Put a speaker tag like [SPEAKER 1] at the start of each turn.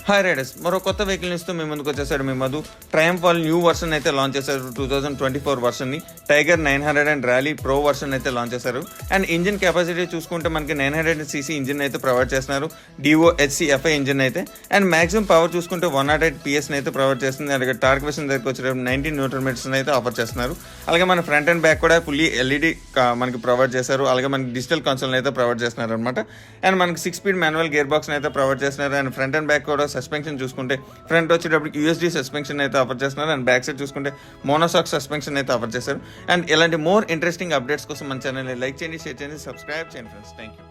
[SPEAKER 1] Hi riders, మరో కొత్త vehicle న్యూస్తో మీ ముందుకు వచ్చేసాడు మీ మధు. ట్రయంఫ్ వాళ్ళు న్యూ వర్షన్ అయితే లాంచ్ చేశారు. 2024 వర్షన్ని Tiger 900 and rally pro version అయితే లాంచ్ చేశారు. అండ్ ఇంజిన్ కెపాసిటీ చూసుకుంటే మనకి 900cc ఇంజిన్ అయితే ప్రొవైడ్ చేస్తున్నారు. DOHC-FI ఇంజిన్ అయితే. అండ్ మాక్సిమం పవర్ చూసుకుంటే 108 PS అయితే ప్రొవైడ్ చేస్తుంది. అలాగే టార్క్ విషన్ దగ్గరికి వచ్చేటప్పుడు 19 Nm అయితే ఆఫర్ చేస్తున్నారు. అలాగే మన ఫ్రంట్ అండ్ బ్యాక్ కూడా ఫుల్లీ LED మనకి ప్రొవైడ్ చేశారు. అలాగే మనకి డిజిటల్ కన్సోల్ అయితే ప్రొవైడ్ చేస్తున్నారు అనమాట. అండ్ మనకి 6-speed మాన్యువల్ గేర్ బాక్స్ అయితే ప్రొవైడ్ చేస్తున్నారు. అండ్ ఫ్రంట్ అండ్ బ్యాక్ కూడా సస్పెన్షన్ చూసుకుంటే ఫ్రంట్ వచ్చేటప్పుడు USD సస్పెన్షన్ అయితే ఆఫర్ చేస్తున్నారు. అండ్ బ్యాక్ సైడ్ చూసుకుంటే మోనోసాక్ సస్పెన్షన్ అయితే ఆఫర్ చేశారు. అండ్ ఇలాంటి మోర్ ఇంట్రెస్టింగ్ అప్డేట్స్ కోసం మన ఛానల్ని లైక్ చేయండి, షేర్ చేయండి, సబ్స్క్రైబ్ చేయండి ఫ్రెండ్స్. Thank you.